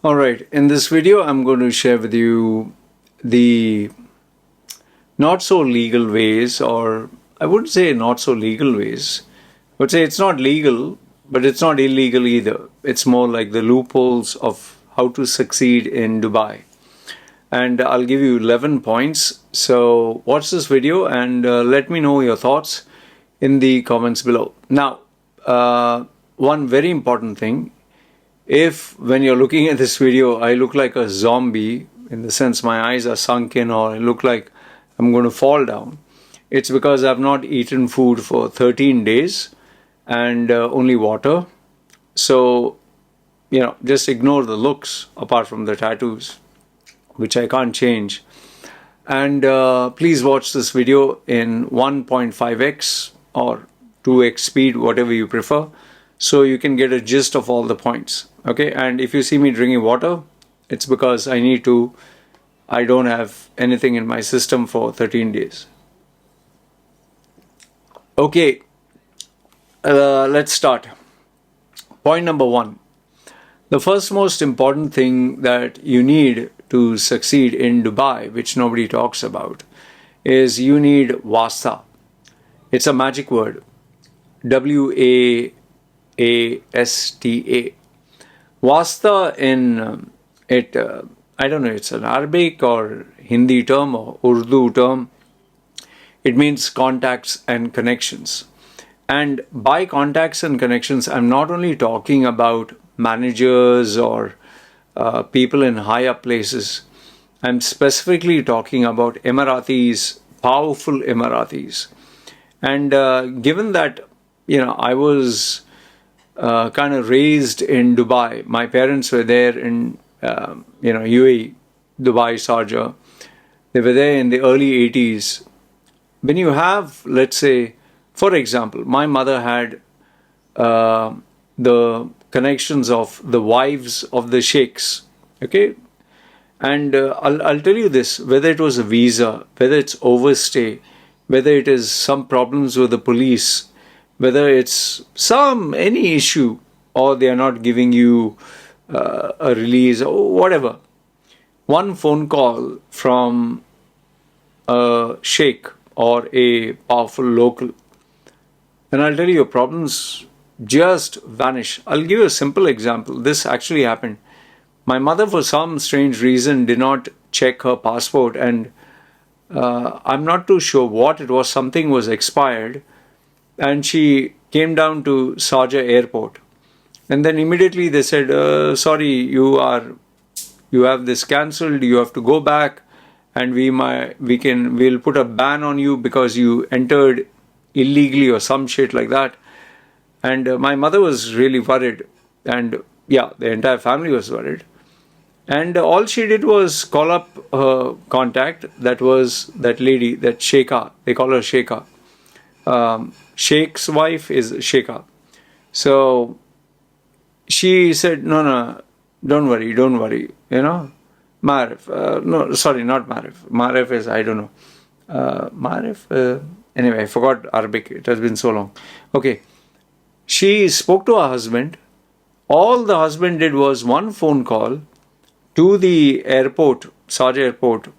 Alright, in this video I'm going to share with you the not so legal ways, or I wouldn't say not so legal ways. I would say it's not legal, but it's not illegal either. It's more like the loopholes of how to succeed in Dubai. And I'll give you 11 points. So watch this video and let me know your thoughts in the comments below. Now, one very important thing. If when you're looking at this video, I look like a zombie, in the sense my eyes are sunken or I look like I'm going to fall down, it's because I've not eaten food for 13 days and only water. So, just ignore the looks apart from the tattoos, which I can't change. And please watch this video in 1.5x or 2x speed, whatever you prefer, so you can get a gist of all the points. Okay, and if you see me drinking water, it's because I don't have anything in my system for 13 days. Okay, let's start. Point number 1. The first most important thing that you need to succeed in Dubai, which nobody talks about, is you need wasta. It's a magic word. W-A-A-S-T-A. Wasta in I don't know, it's an Arabic or Hindi term or Urdu term. It means contacts and connections. And by contacts and connections, I'm not only talking about managers or people in higher places. I'm specifically talking about Emiratis, powerful Emiratis. And given that, I was kind of raised in Dubai. My parents were there in, UAE, Dubai, Sharjah. They were there in the early 80s. When you have, let's say, for example, my mother had the connections of the wives of the sheikhs, okay? And I'll tell you this, whether it was a visa, whether it's overstay, whether it is some problems with the police, whether it's any issue, or they are not giving you a release or whatever. One phone call from a sheikh or a powerful local, and I'll tell you, your problems just vanish. I'll give you a simple example. This actually happened. My mother, for some strange reason, did not check her passport, and I'm not too sure what it was. Something was expired. And she came down to Sharjah airport, and then immediately they said, sorry, you have this cancelled, you have to go back, and we'll put a ban on you because you entered illegally or some shit like that. And my mother was really worried, and yeah, the entire family was worried. And all she did was call up her contact, that was that lady, that Sheikha, they call her Sheikha. Sheikh's wife is Sheikha. So she said, no, don't worry, Marif, no, sorry, not Marif. Marif is, I don't know. Marif, anyway, I forgot Arabic. It has been so long. Okay. She spoke to her husband. All the husband did was one phone call to the airport, Sharjah airport,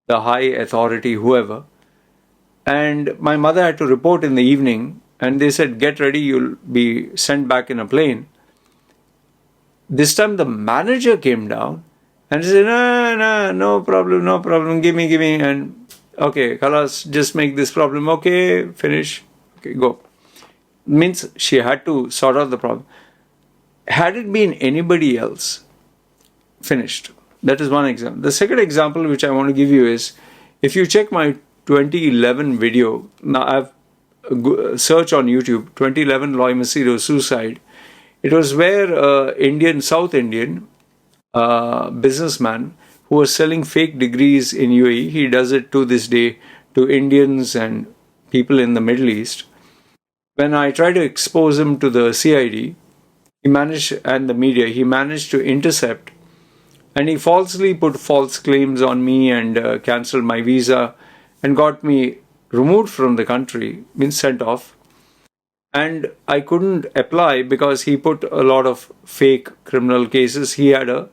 the high authority, whoever. And my mother had to report in the evening, and they said, get ready, you'll be sent back in a plane. This time the manager came down and said, no problem, give me, and okay, Khalas, just make this problem, okay, finish, okay, go. Means she had to sort out the problem. Had it been anybody else, finished. That is one example. The second example which I want to give you is, if you check my 2011 video, now I've searched on YouTube, 2011 Loy Machedo suicide. It was where South Indian businessman who was selling fake degrees in UAE. He does it to this day to Indians and people in the Middle East. When I tried to expose him to the CID, and the media, he managed to intercept, and he falsely put false claims on me and cancelled my visa and got me removed from the country, been sent off. And I couldn't apply because he put a lot of fake criminal cases. He had a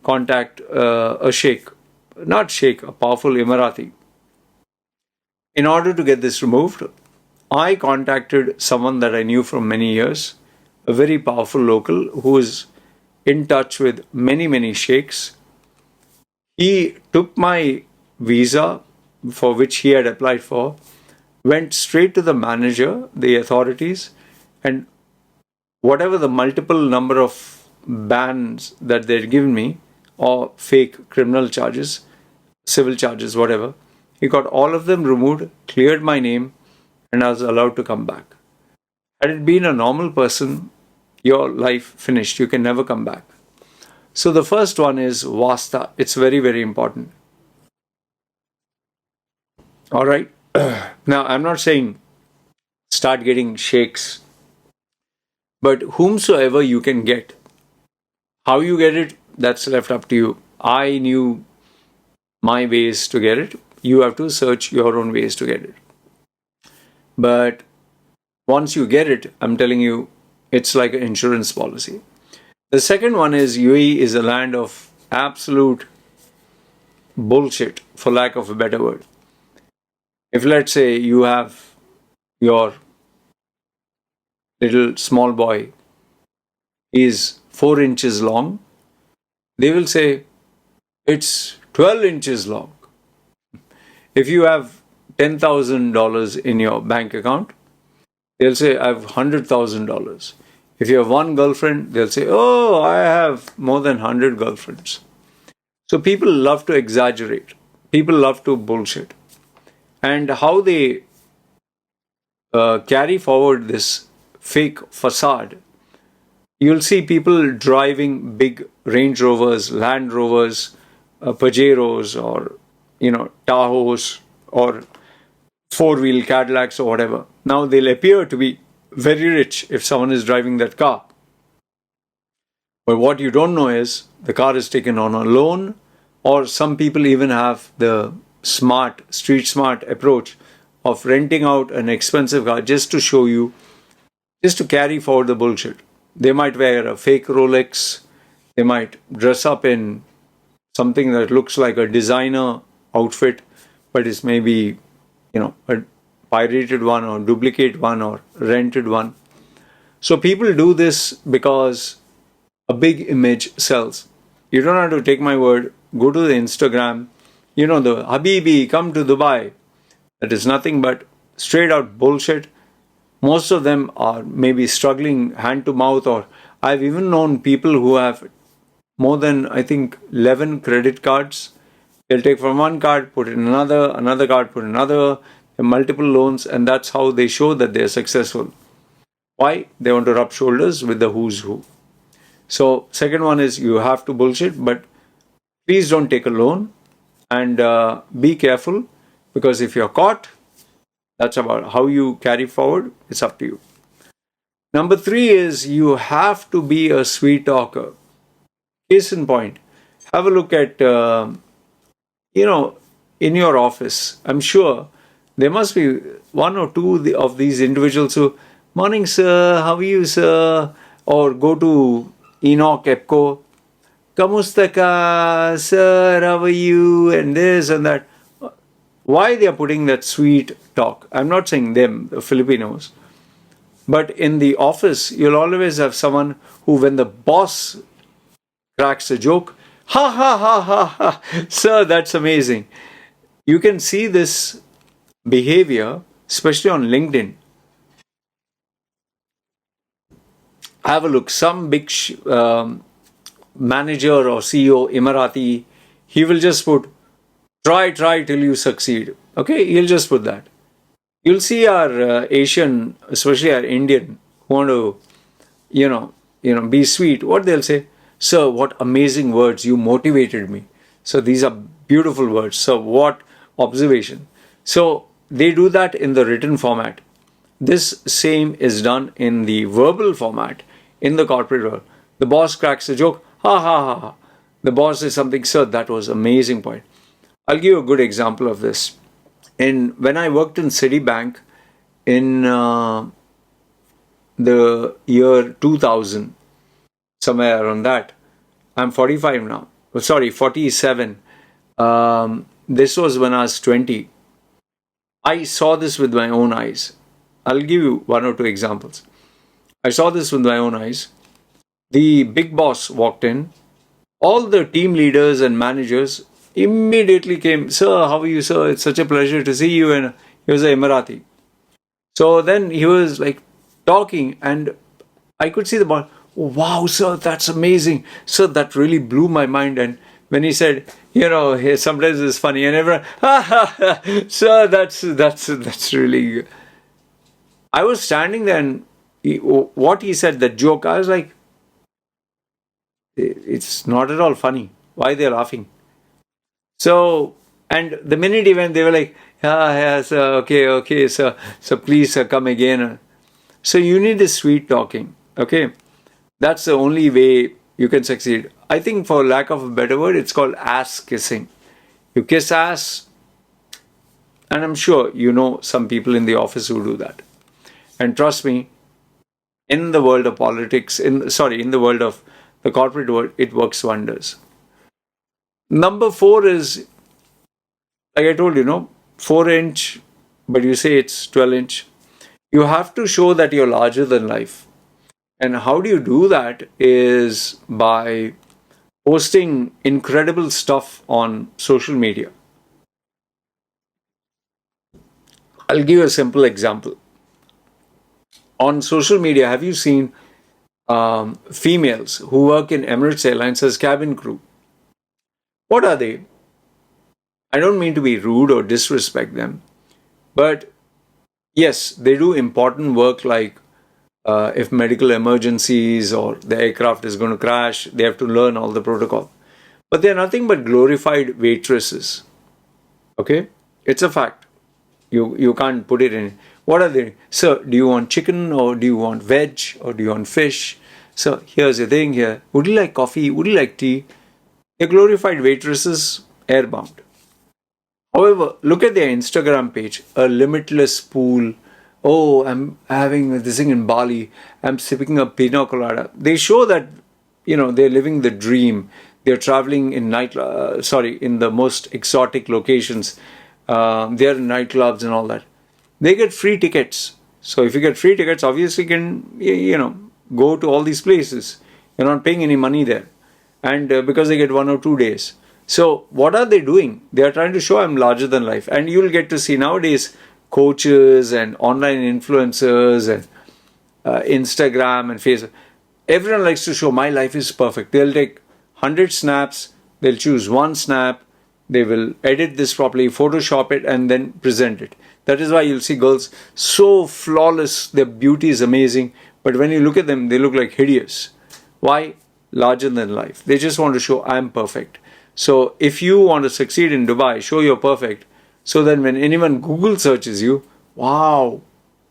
contact a sheikh, not sheikh, a powerful Emirati. In order to get this removed, I contacted someone that I knew from many years, a very powerful local who is in touch with many, many sheikhs. He took my visa for which he had applied for, went straight to the manager, the authorities, and whatever the multiple number of bans that they'd given me, or fake criminal charges, civil charges, whatever, he got all of them removed, cleared my name, and I was allowed to come back. Had it been a normal person, your life finished. You can never come back. So the first one is Vasta. It's very, very important. All right. Now, I'm not saying start getting sheikhs, but whomsoever you can get. How you get it, that's left up to you. I knew my ways to get it. You have to search your own ways to get it. But once you get it, I'm telling you, it's like an insurance policy. The second one is UAE is a land of absolute bullshit, for lack of a better word. If let's say you have your little small boy is 4 inches long, they will say it's 12 inches long. If you have $10,000 in your bank account, they'll say I have $100,000. If you have one girlfriend, they'll say, oh, I have more than 100 girlfriends. So people love to exaggerate. People love to bullshit. And how they carry forward this fake facade, you'll see people driving big Range Rovers, Land Rovers, Pajeros, or Tahoes, or four-wheel Cadillacs, or whatever. Now they'll appear to be very rich if someone is driving that car. But what you don't know is the car is taken on a loan, or some people even have the street smart approach of renting out an expensive car just to show you, just to carry forward the bullshit. They might wear a fake Rolex, they might dress up in something that looks like a designer outfit, but it's maybe, a pirated one or duplicate one or rented one. So people do this because a big image sells. You don't have to take my word. Go to the Instagram. The Habibi, come to Dubai. That is nothing but straight out bullshit. Most of them are maybe struggling hand to mouth, or I've even known people who have more than, I think, 11 credit cards. They'll take from one card, put in another card, put in another, multiple loans, and that's how they show that they're successful. Why? They want to rub shoulders with the who's who. So, second one is you have to bullshit, but please don't take a loan, and be careful, because if you're caught, that's about how you carry forward. It's up to you. Number 3 is you have to be a sweet talker. Case in point, have a look at, in your office. I'm sure there must be one or two of these individuals who, morning sir, how are you sir? Or go to Enoch Epco, kamusta ka sir, how are you? And this and that. Why they are putting that sweet talk? I'm not saying them, the Filipinos. But in the office, you'll always have someone who, when the boss cracks a joke, ha ha ha ha ha, sir, that's amazing. You can see this behavior, especially on LinkedIn. Have a look. Some big manager or CEO, Emirati, he will just put, try till you succeed. Okay, he'll just put that. You'll see our Asian, especially our Indian, who want to, be sweet. What they'll say, sir, what amazing words, you motivated me. So these are beautiful words. So what observation. So they do that in the written format. This same is done in the verbal format in the corporate world. The boss cracks a joke, ha ha ha ha. The boss says something, sir, that was amazing point. I'll give you a good example of this. When I worked in Citibank in the year 2000, somewhere around that, I'm 45 now. sorry, 47. This was when I was 20. I saw this with my own eyes. I'll give you one or two examples. I saw this with my own eyes. The big boss walked in. All the team leaders and managers immediately came, "Sir, how are you, sir? It's such a pleasure to see you." And he was an Emirati. So then he was like talking, and I could see the boss. "Oh, wow, sir, that's amazing. Sir, that really blew my mind." And when he said, hey, sometimes it's funny, and everyone, "Ha ha ha, sir, that's really good." I was standing there, and what he said, that joke, I was like, it's not at all funny. Why they're laughing? So, and the minute he went, they were like, yeah, sir, okay, sir, so please, sir, come again. So you need this sweet talking, okay? That's the only way you can succeed. I think, for lack of a better word, it's called ass kissing. You kiss ass, and I'm sure you know some people in the office who do that. And trust me, in the world of politics, in the world of the corporate world, it works wonders. Number 4 is, like I told you, 4-inch, but you say it's 12-inch. You have to show that you're larger than life. And how do you do that is by posting incredible stuff on social media. I'll give you a simple example. On social media, have you seen females who work in Emirates Airlines as cabin crew? What are they? I don't mean to be rude or disrespect them, but yes, they do important work, like if medical emergencies or the aircraft is going to crash, they have to learn all the protocol. But they're nothing but glorified waitresses. Okay? It's a fact. You can't put it in. What are they? Sir, do you want chicken, or do you want veg, or do you want fish? So here's the thing here. Would you like coffee? Would you like tea? They're glorified waitresses, airbound. However, look at their Instagram page. A limitless pool. Oh, I'm having this thing in Bali. I'm sipping a pina colada. They show that, they're living the dream. They're traveling in in the most exotic locations. They're in nightclubs and all that. They get free tickets. So if you get free tickets, obviously you can, go to all these places. You're not paying any money there. And because they get 1 or 2 days. So what are they doing? They are trying to show I'm larger than life. And you'll get to see nowadays coaches and online influencers and Instagram and Facebook. Everyone likes to show my life is perfect. They'll take 100 snaps. They'll choose one snap. They will edit this properly, Photoshop it, and then present it. That is why you'll see girls so flawless. Their beauty is amazing. But when you look at them, they look like hideous. Why? Larger than life. They just want to show I'm perfect. So if you want to succeed in Dubai, show you're perfect. So then when anyone Google searches you, wow,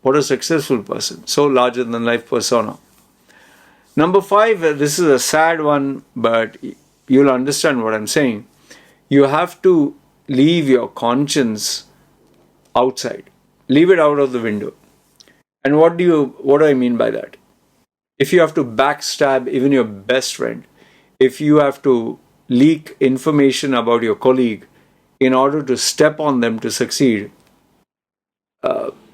what a successful person. So larger than life persona. Number 5, this is a sad one, but you'll understand what I'm saying. You have to leave your conscience outside. Leave it out of the window. And what do I mean by that? If you have to backstab even your best friend, if you have to leak information about your colleague in order to step on them to succeed,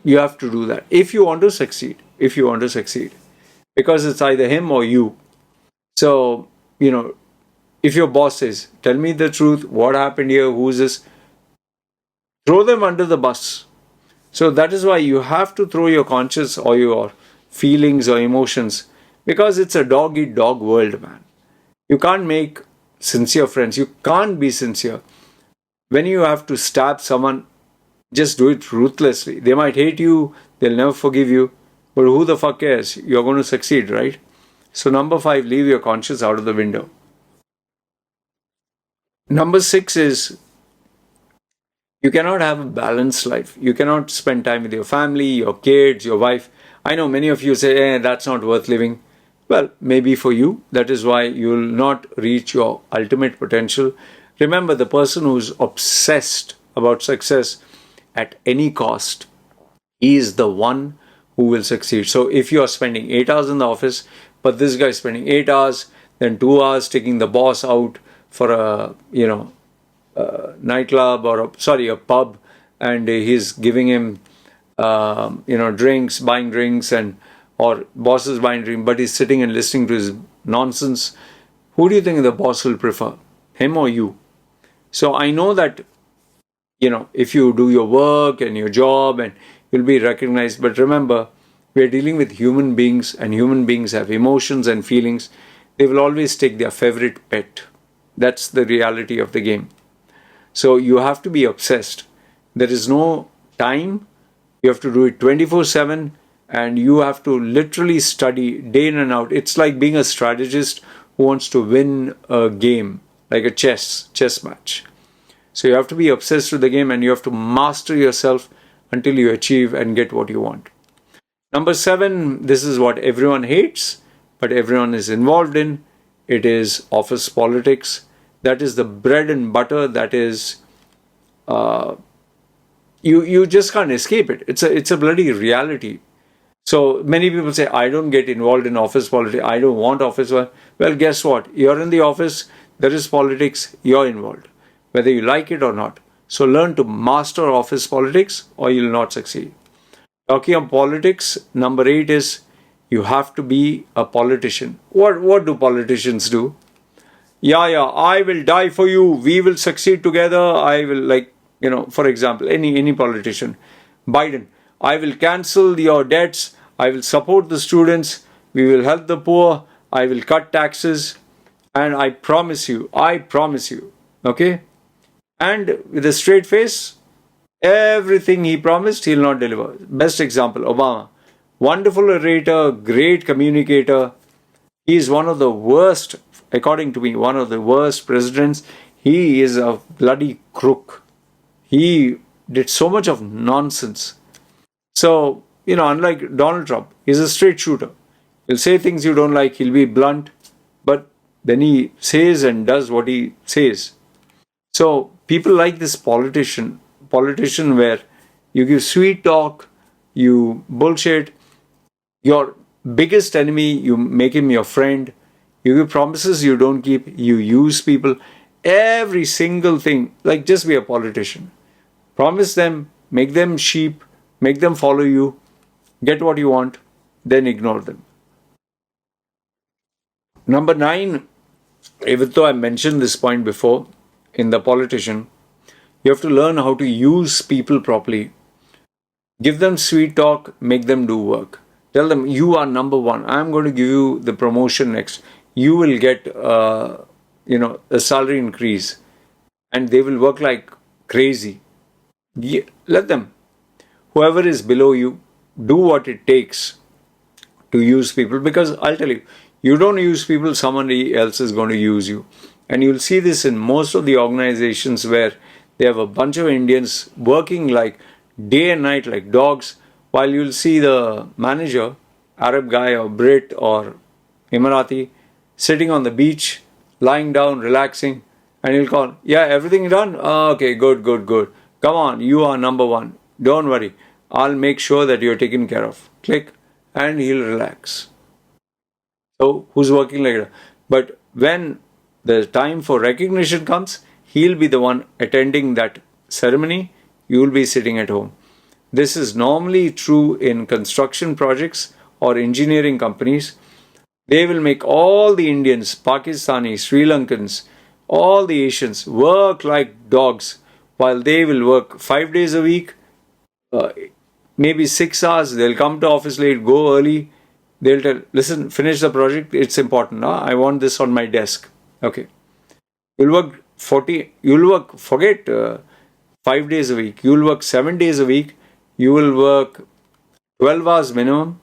you have to do that. If you want to succeed. Because it's either him or you. So, if your boss says, tell me the truth, what happened here, who's this? Throw them under the bus. So that is why you have to throw your conscience or your feelings or emotions, because it's a dog-eat-dog world, man. You can't make sincere friends. You can't be sincere. When you have to stab someone, just do it ruthlessly. They might hate you, they'll never forgive you, but who the fuck cares? You're going to succeed, right? So number 5, leave your conscience out of the window. Number 6 is, you cannot have a balanced life. You cannot spend time with your family, your kids, your wife. I know many of you say, that's not worth living. Well, maybe for you, that is why you will not reach your ultimate potential. Remember, the person who's obsessed about success at any cost, he is the one who will succeed. So if you are spending 8 hours in the office, but this guy is spending 8 hours, then 2 hours taking the boss out for a, nightclub or a pub, and he's giving him, drinks, buying drinks, or boss is buying drinks, but he's sitting and listening to his nonsense, who do you think the boss will prefer, him or you? So I know that, if you do your work and your job, and you'll be recognized, but remember, we are dealing with human beings, and human beings have emotions and feelings. They will always take their favorite pet. That's the reality of the game. So you have to be obsessed. There is no time. You have to do it 24/7, and you have to literally study day in and out. It's like being a strategist who wants to win a game, like a chess match. So you have to be obsessed with the game, and you have to master yourself until you achieve and get what you want. Number 7, this is what everyone hates, but everyone is involved in. It is office politics. That is the bread and butter. That is, you just can't escape it. It's a bloody reality. So many people say, I don't get involved in office politics. I don't want office politics. Well, guess what? You're in the office. There is politics. You're involved, whether you like it or not. So learn to master office politics, or you'll not succeed. Talking of politics, number 8 is you have to be a politician. What do politicians do? Yeah, I will die for you. We will succeed together. I will, for example, any politician. Biden, I will cancel your debts. I will support the students. We will help the poor. I will cut taxes. And I promise you. Okay? And with a straight face, everything he promised, he'll not deliver. Best example, Obama. Wonderful orator, great communicator. He is one of the worst, according to me, one of the worst presidents. He is a bloody crook. He did so much of nonsense. So, unlike Donald Trump, he's a straight shooter. He'll say things you don't like, he'll be blunt, but then he says and does what he says. So, people like this politician where you give sweet talk, you bullshit, your biggest enemy, you make him your friend, you give promises you don't keep, you use people, every single thing, like just be a politician. Promise them, make them sheep, make them follow you, get what you want, then ignore them. Number 9, even though I mentioned this point before, in the politician, you have to learn how to use people properly. Give them sweet talk, make them do work. Tell them, you are number 1. I'm going to give you the promotion next. You will get, a salary increase. And they will work like crazy. Let them. Whoever is below you, do what it takes to use people. Because I'll tell you, you don't use people, somebody else is going to use you. And you'll see this in most of the organizations where they have a bunch of Indians working like day and night like dogs, while you'll see the manager, Arab guy or Brit or Emirati, sitting on the beach, lying down, relaxing, and he'll call, yeah, everything done? Okay, good. Come on, you are number 1. Don't worry. I'll make sure that you're taken care of. Click, and he'll relax. So, who's working like that? But when the time for recognition comes, he'll be the one attending that ceremony. You'll be sitting at home. This is normally true in construction projects or engineering companies. They will make all the Indians, Pakistanis, Sri Lankans, all the Asians work like dogs, while they will work 5 days a week, maybe 6 hours. They'll come to office late, go early. They'll tell, listen, finish the project. It's important. I want this on my desk. Okay. You'll work, forget 5 days a week. You'll work 7 days a week. You will work 12 hours minimum.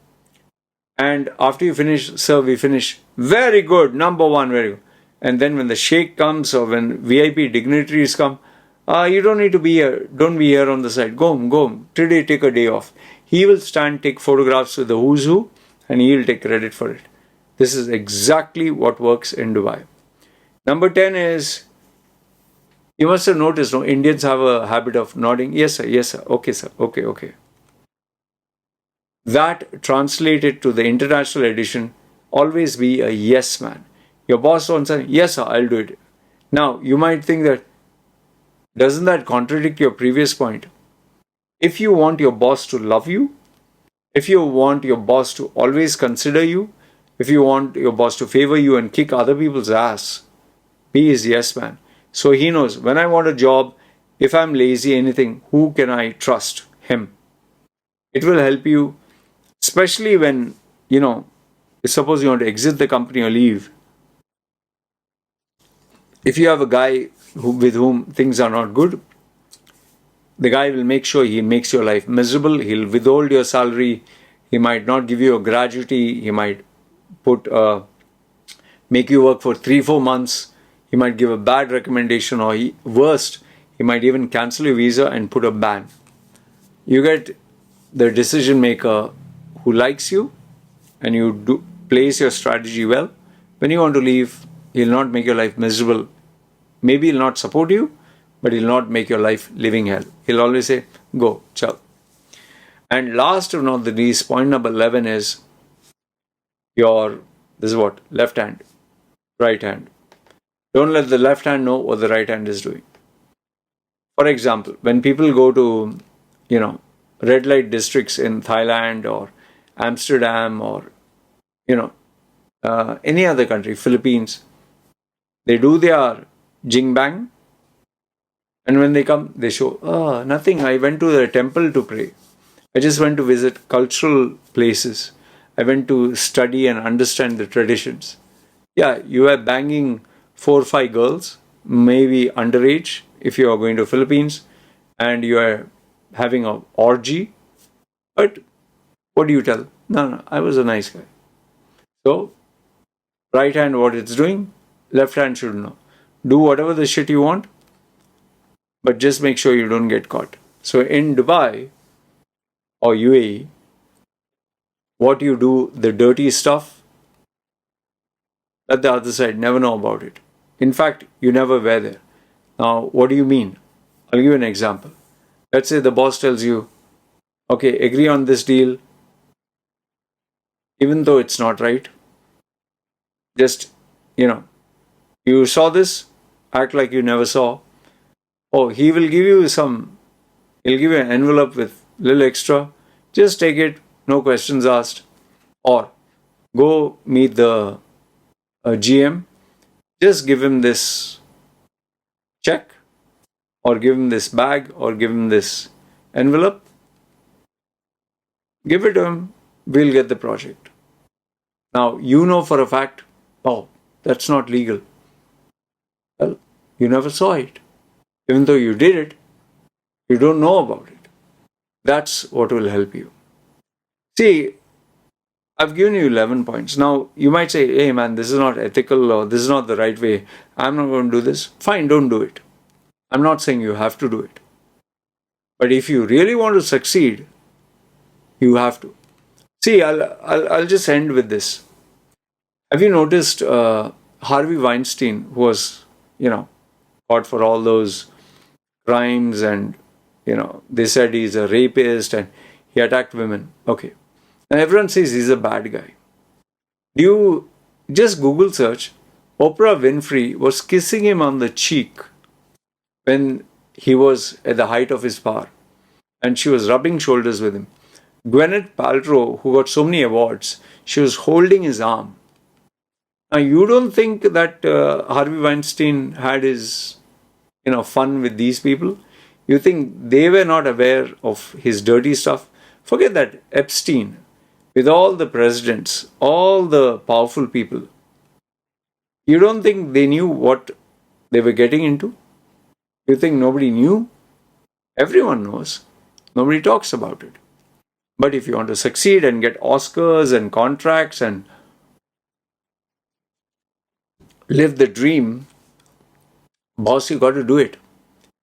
And after you finish, sir, we finish. Very good. Number 1, very good. And then when the sheikh comes or when VIP dignitaries come, you don't need to be here. Don't be here on the side. Go home. Today, take a day off. He will stand, take photographs with the who's who, and he will take credit for it. This is exactly what works in Dubai. Number 10 is, you must have noticed, Indians have a habit of nodding. Yes, sir. Okay, sir. Okay. That translated to the international edition, always be a yes man. Your boss wants a yes, sir, I'll do it. Now, you might think that, doesn't that contradict your previous point? If you want your boss to love you, if you want your boss to always consider you, if you want your boss to favor you and kick other people's ass, be his yes man. So he knows when I want a job, if I'm lazy, anything, who can I trust? Him. It will help you, especially when, suppose you want to exit the company or leave. If you have a guy with whom things are not good, the guy will make sure he makes your life miserable. He'll withhold your salary. He might not give you a gratuity. He might make you work for 3-4 months. He might give a bad recommendation, or worst, he might even cancel your visa and put a ban. You get the decision maker who likes you, and you place your strategy well. When you want to leave, he'll not make your life miserable. Maybe he'll not support you, but he'll not make your life living hell. He'll always say, go, ciao. And last but not the least, point number 11 is left hand, right hand. Don't let the left hand know what the right hand is doing. For example, when people go to, red light districts in Thailand or Amsterdam or, any other country, Philippines, they do their jing bang. And when they come, they show, nothing. I went to the temple to pray. I just went to visit cultural places. I went to study and understand the traditions. Yeah, you are banging 4 or 5 girls, maybe underage if you are going to Philippines, and you are having an orgy. But what do you tell? No, I was a nice guy. So, right hand what it's doing, left hand should know. Do whatever the shit you want, but just make sure you don't get caught. So in Dubai or UAE, what you do, the dirty stuff, let the other side never know about it. In fact, you never were there. Now, what do you mean? I'll give you an example. Let's say the boss tells you, okay, agree on this deal, even though it's not right. Just, you saw this, act like you never saw. Oh, he'll give you an envelope with little extra. Just take it, no questions asked. Or go meet the GM. Just give him this check, or give him this bag, or give him this envelope. Give it to him. We'll get the project. Now, you know for a fact, that's not legal. Well, you never saw it. Even though you did it, you don't know about it. That's what will help you. See, I've given you 11 points. Now, you might say, hey man, this is not ethical, or this is not the right way. I'm not going to do this. Fine, don't do it. I'm not saying you have to do it. But if you really want to succeed, you have to. See, I'll just end with this. Have you noticed Harvey Weinstein, who was, caught for all those crimes, and, they said he's a rapist and he attacked women. Okay. Now everyone says he's a bad guy. You just Google search, Oprah Winfrey was kissing him on the cheek when he was at the height of his power, and she was rubbing shoulders with him. Gwyneth Paltrow, who got so many awards, she was holding his arm. Now, you don't think that Harvey Weinstein had his, fun with these people? You think they were not aware of his dirty stuff? Forget that. Epstein, with all the presidents, all the powerful people, you don't think they knew what they were getting into? You think nobody knew? Everyone knows. Nobody talks about it. But if you want to succeed and get Oscars and contracts and live the dream, boss, you got to do it.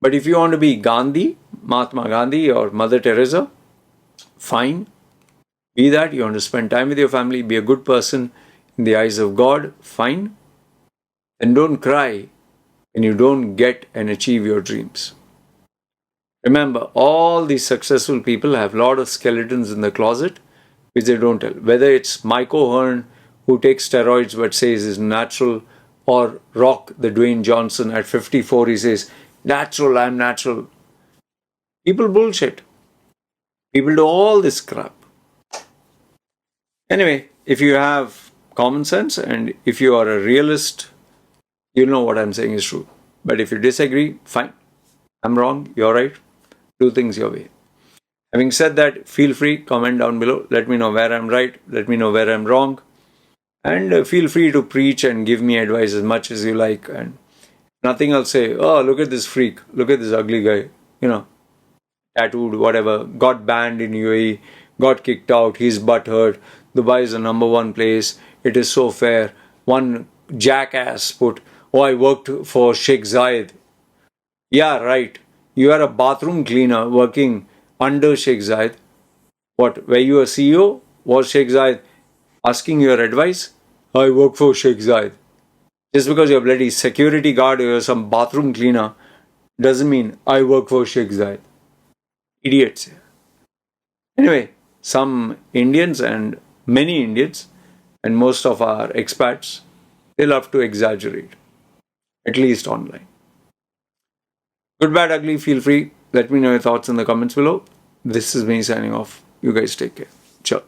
But if you want to be Gandhi, Mahatma Gandhi or Mother Teresa, fine. Be that. You want to spend time with your family, be a good person in the eyes of God, fine. And don't cry when you don't get and achieve your dreams. Remember, all these successful people have a lot of skeletons in the closet which they don't tell. Whether it's Mike O'Hearn, who takes steroids but says is natural, or Rock, the Dwayne Johnson, at 54, he says, natural, I'm natural. People bullshit. People do all this crap. Anyway, if you have common sense and if you are a realist, you'll know what I'm saying is true. But if you disagree, fine. I'm wrong, you're right. Do things your way. Having said that, feel free, comment down below. Let me know where I'm right. Let me know where I'm wrong. And feel free to preach and give me advice as much as you like. And nothing I'll say, oh, look at this freak. Look at this ugly guy. You know, tattooed, whatever. Got banned in UAE. Got kicked out. He's butthurt. Dubai is the #1 place. It is so fair. One jackass put, oh, I worked for Sheikh Zayed. Yeah, right. You are a bathroom cleaner working under Sheikh Zayed. What, were you a CEO? Was Sheikh Zayed asking your advice? I work for Sheikh Zayed. Just because you're a bloody security guard or you're some bathroom cleaner doesn't mean I work for Sheikh Zayed. Idiots. Anyway, some Indians and many Indians and most of our expats, they love to exaggerate, at least online. Good, bad, ugly, feel free. Let me know your thoughts in the comments below. This is me signing off. You guys take care. Ciao.